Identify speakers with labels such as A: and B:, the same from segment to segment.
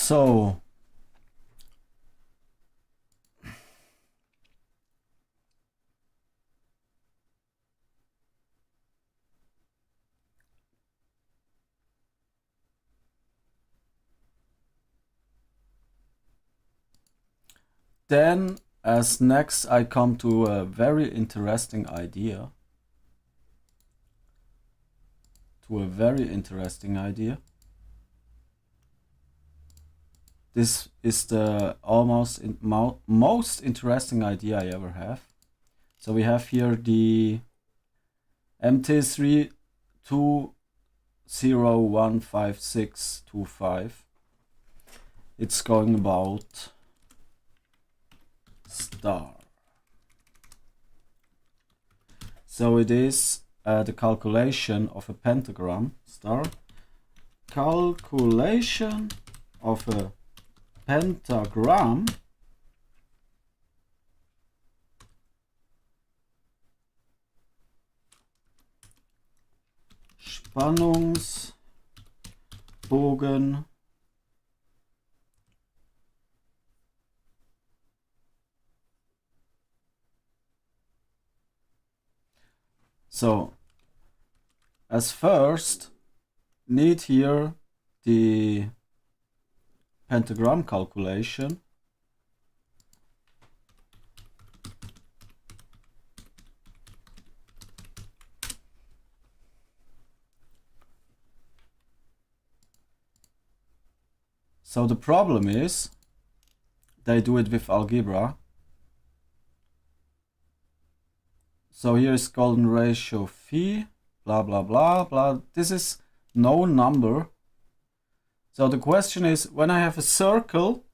A: So then as next I come to a very interesting idea. This is the most interesting idea I ever have. So we have here the MT3 201565. It's going about star. So it is the calculation of a pentagram star. Calculation of a pentagram Spannungsbogen so as first need here the pentagram calculation. So the problem is they do it with algebra. So here is golden ratio phi, blah blah blah blah. This is no number. So the question is, when I have a circle,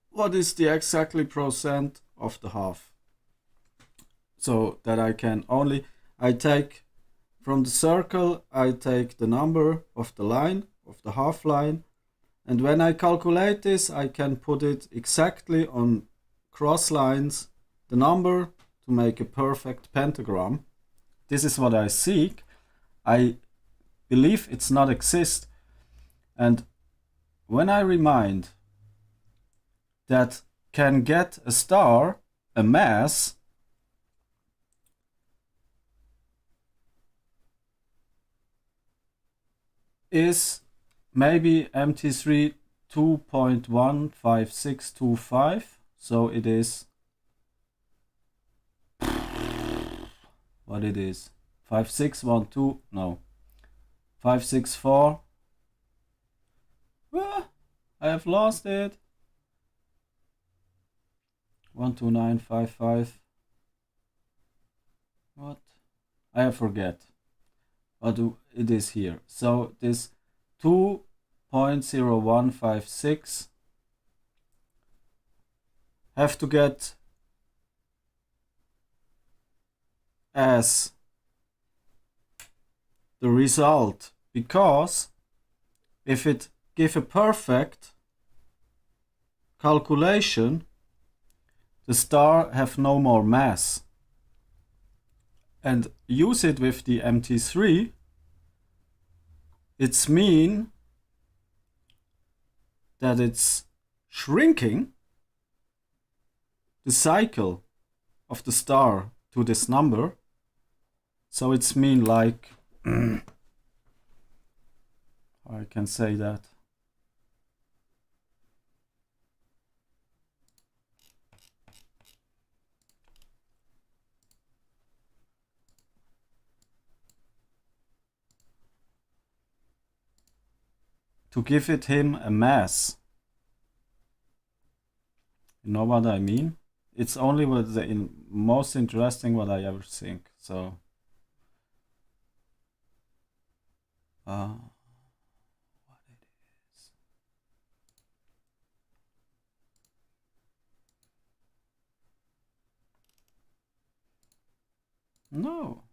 A: what is the exactly percent of the half? So that I can only, I take from the circle, I take the number of the line, of the half line, and when I calculate this, I can put it exactly on cross lines, the number, to make a perfect pentagram. This is what I seek. I believe it's not exist. And when I remind that can get a star, a mass, is maybe MT3 2.15625. So it is what it is 5612, no, 564. I have lost it. 12955. What? I forget what it is here. So this 2.0156 have to get as the result, because if it give a perfect calculation, the star have no more mass, and use it with the MT3, it's mean that it's shrinking the cycle of the star to this number. So it's mean like I can say that to give it him a mass. You know what I mean? It's only what the most interesting what I ever think. So what it is. No.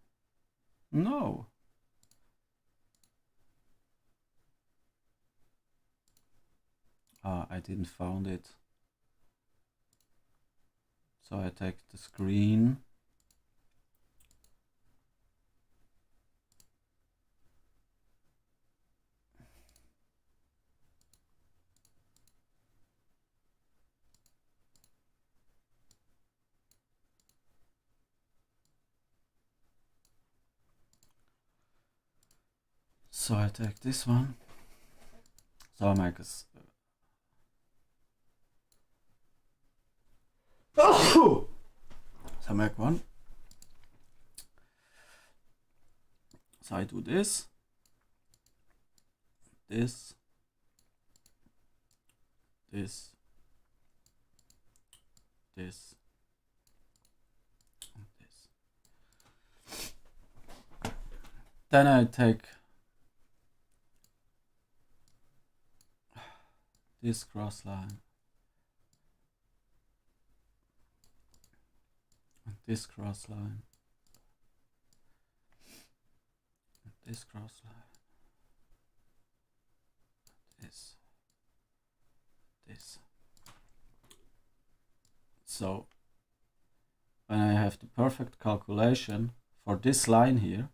A: I didn't found it. So I take the screen. So I take this one. So I make a so I make one. So I do this, this, this, this, and this. Then I take this cross line and this cross line and this cross line, this. So when I have the perfect calculation for this line here,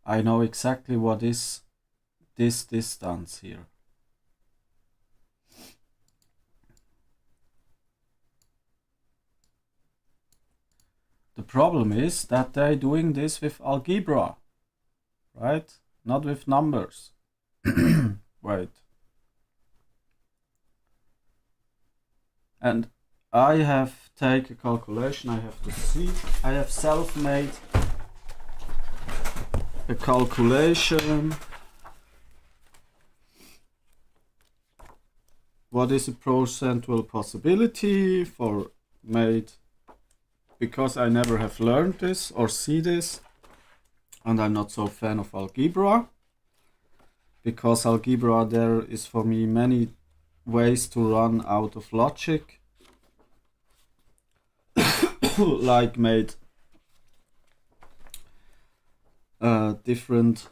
A: I know exactly what is this distance here. The problem is that they're doing this with algebra, right? Not with numbers. Wait. And I have taken a calculation, I have to see. I have self-made a calculation. What is a percentual possibility for made, because I never have learned this or see this, and I'm not so fan of algebra, because algebra there is for me many ways to run out of logic. Like made different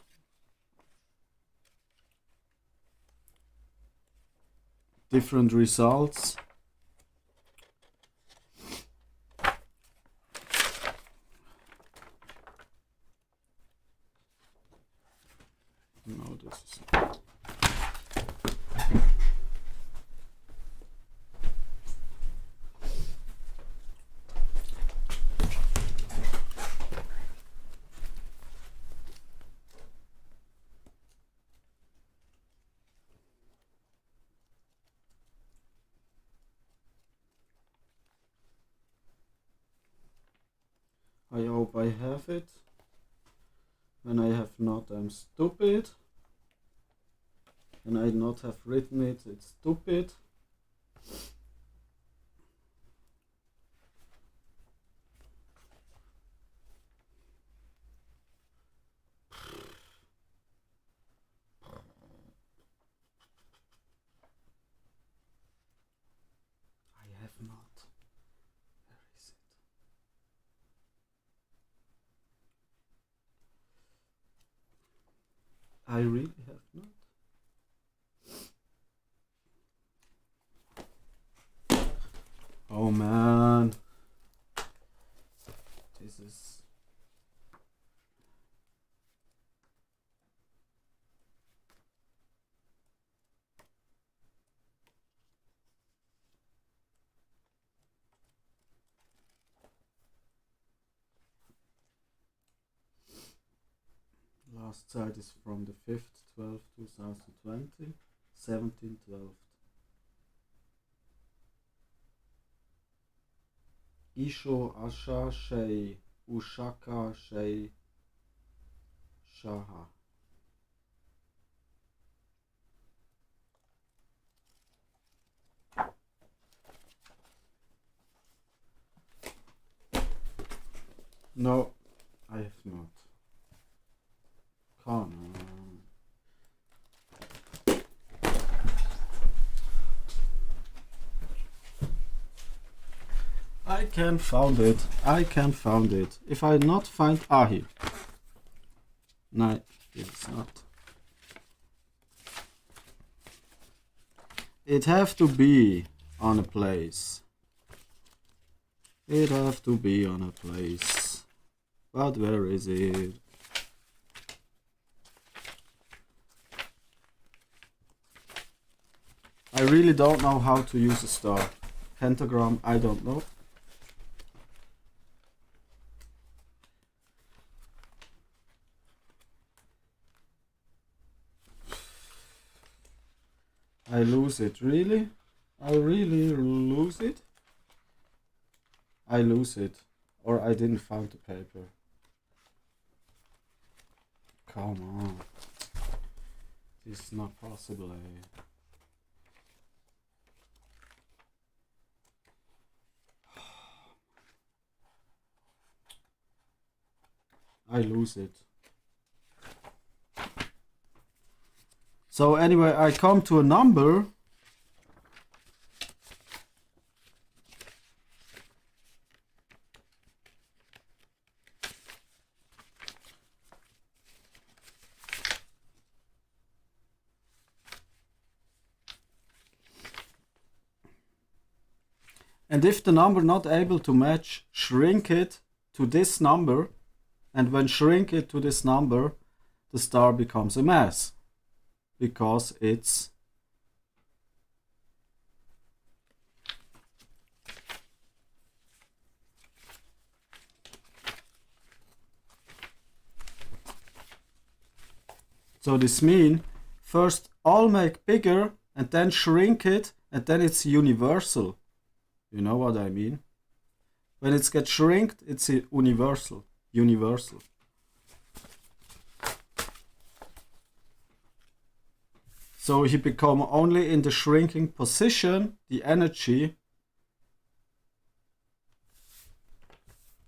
A: results. No, this is I hope I have it. When I have not, I'm stupid. When I not have written it, it's stupid. I have not. Where is it? I really have not. Oh man, this is last side is from the 5th 12th 2020, 17/12. Isho Asha Shei Ushaka Shei Shaha. No, I have not. Come on. I can found it. I can found it. If I not find here. No, it's not. It have to be on a place. It have to be on a place. But where is it? I really don't know how to use a star. Pentagram, I don't know. I lose it, really? I really lose it? I lose it. Or I didn't find the paper. Come on. This is not possible, eh? I lose it. So anyway, I come to a number. And if the number not able to match, shrink it to this number. And when shrink it to this number, the star becomes a mass. Because it's so this means first all make bigger and then shrink it and then it's universal. You know what I mean? When it gets shrinked, it's universal. Universal. So he become only in the shrinking position, the energy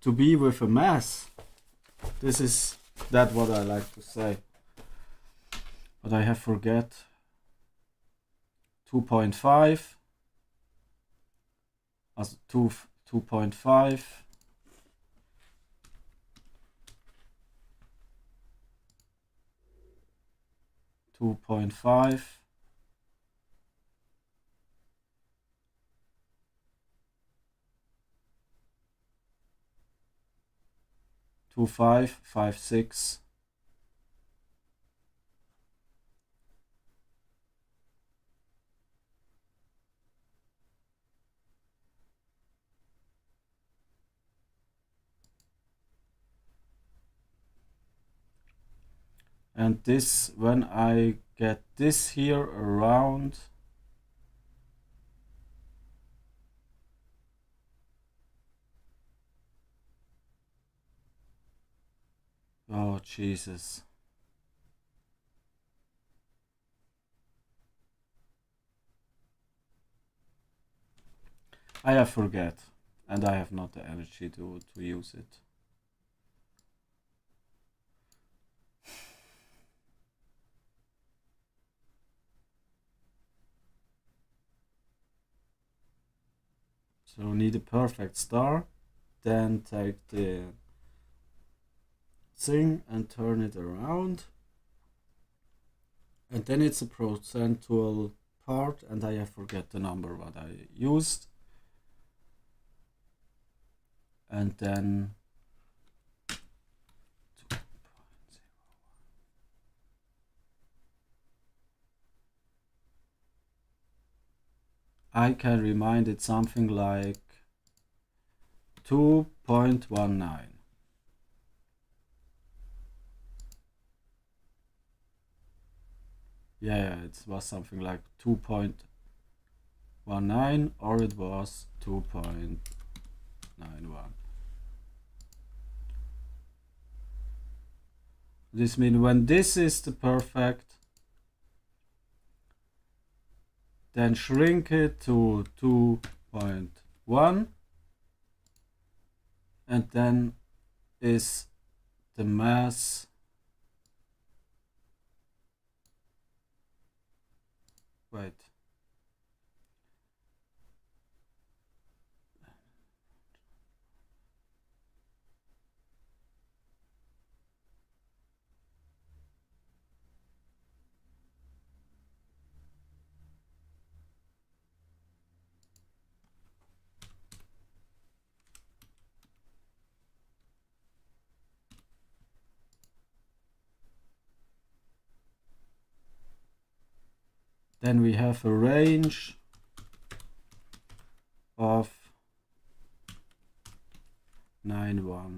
A: to be with a mass. This is that what I like to say. But I have forget 2.5 as 2.5 2.5 2556 and this when I get this here around oh Jesus I have forget and I have not the energy to use it. So need a perfect star, then take the thing and turn it around, and then it's a procentual part, and I forget the number what I used, and then 2.0. I can remind it something like 2.19. Yeah, it was something like 2.19 or it was 2.91. This means when this is the perfect, then shrink it to 2.1 and then is the mass wait then we have a range of 91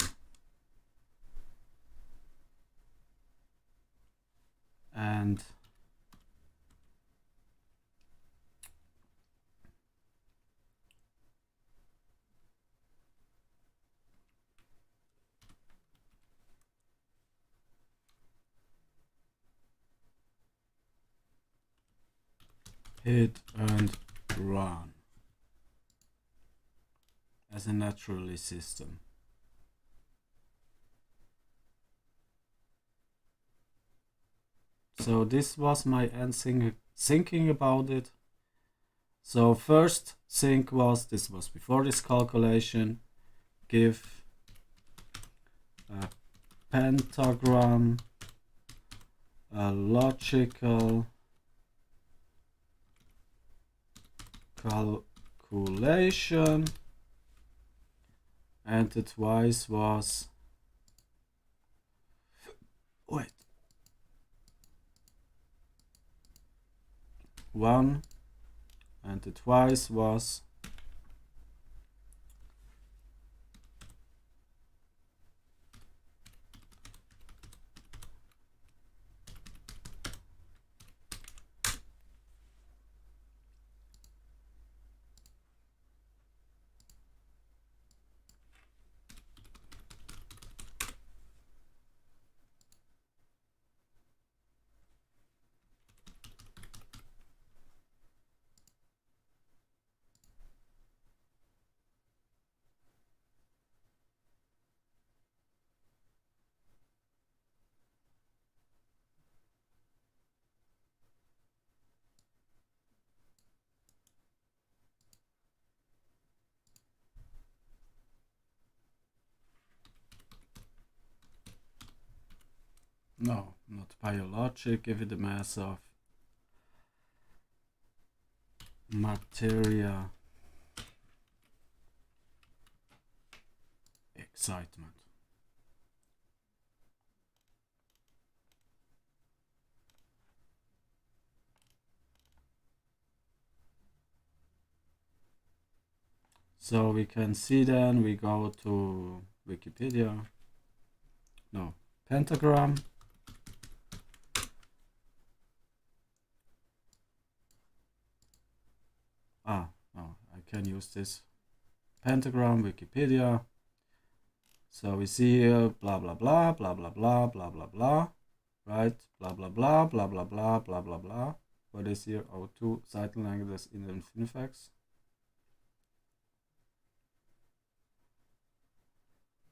A: and hit and run as a naturally system. So this was my end thinking about it. So first thing was, this was before this calculation, give a pentagram a logical calculation, and the twice was, wait, 1, and the twice was no, not biologic, give it the mass of materia excitement. So we can see then, we go to Wikipedia, no, pentagram. No, I can use this pentagram, Wikipedia. So we see here, blah, blah, blah, blah, blah, blah, blah, blah, blah, right? Blah, blah, blah, blah, blah, blah, blah, blah, blah. What is here? O2, Seitenlänge in the infinifax.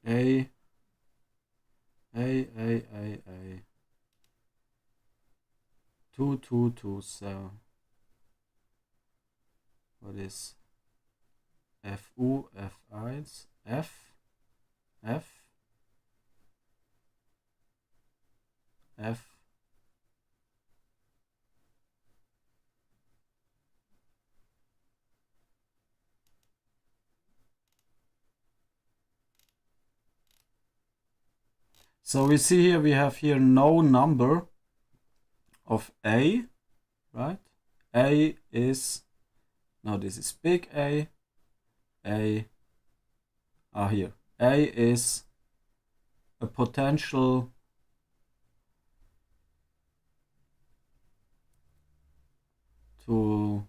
A: A. 2227. What is FU, F1, F, F. So we see here, we have here no number of A, right? A is, now this is big A, here. A is a potential to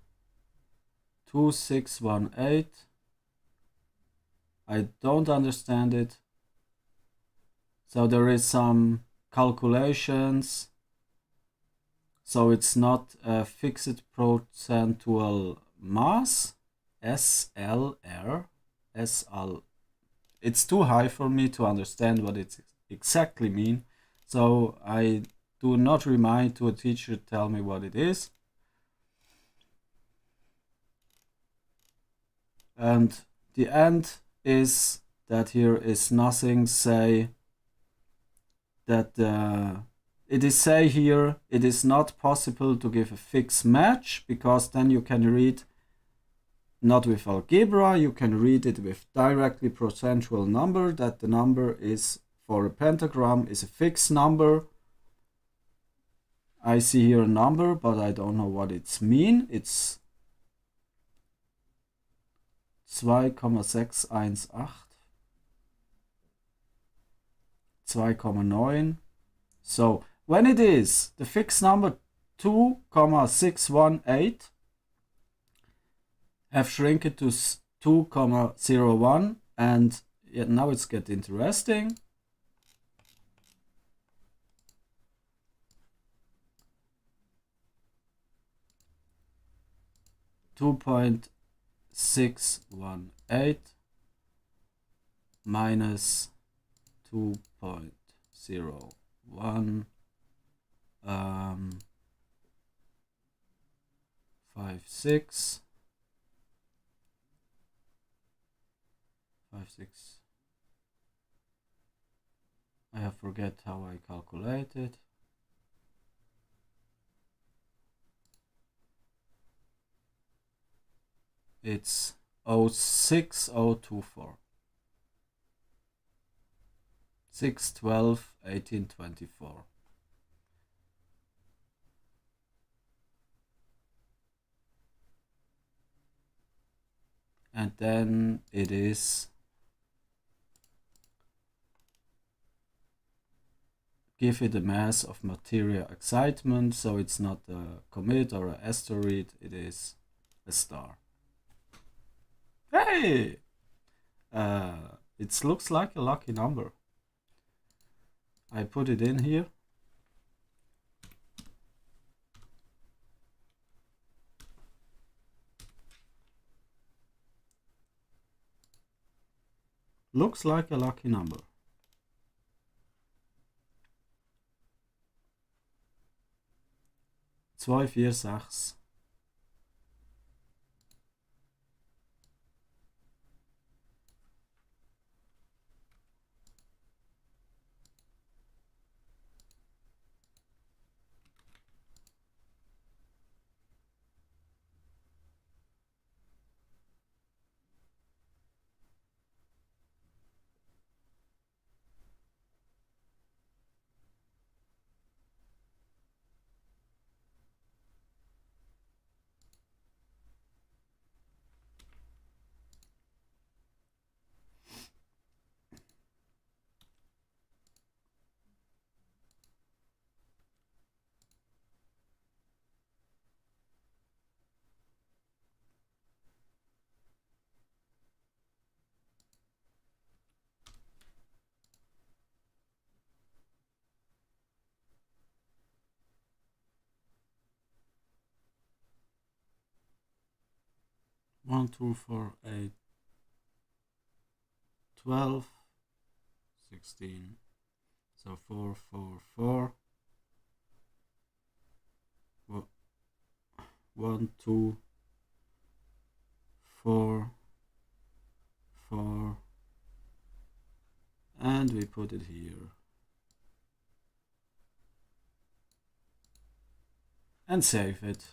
A: 2618. I don't understand it. So there is some calculations. So it's not a fixed procentual mass, SLR, SL. It's too high for me to understand what it exactly means. So I do not remind to a teacher to tell me what it is. And the end is that here is nothing say that it is say here it is not possible to give a fixed match, because then you can read not with algebra, you can read it with directly procentual number, that the number is for a pentagram is a fixed number. I see here a number, but I don't know what it's mean. It's 2,618, 2,9. So when it is the fixed number 2,618, have shrink it to 2,01, and now it's get interesting. 2.618 minus 2.01 56 I have forget how I calculate it. It's 06024 6/12/1824. And then it is give it a mass of material excitement, so it's not a comet or an asteroid, it is a star. Hey! It looks like a lucky number. I put it in here. Looks like a lucky number. Zwei, vier, sechs. One, 2, 4, 8, 12, 16. So 4, 4, 4. 1, 2, 4, 4. And we put it here. And save it.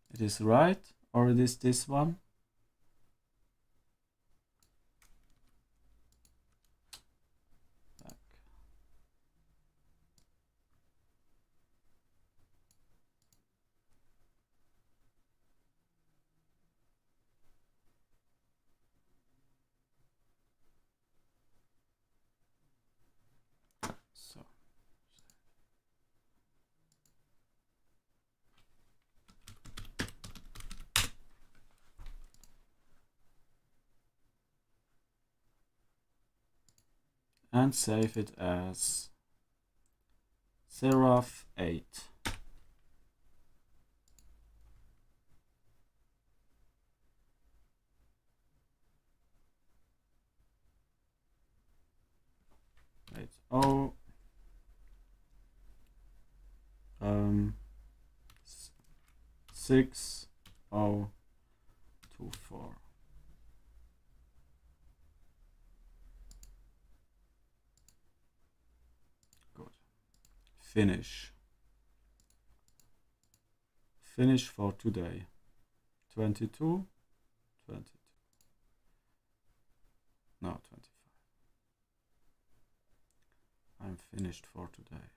A: It is right, or it is this one? Back. So. And save it as Seraph 8. Oh, 6024. Good. Finish. Finish for today. 22, 22. No, 25. I'm finished for today.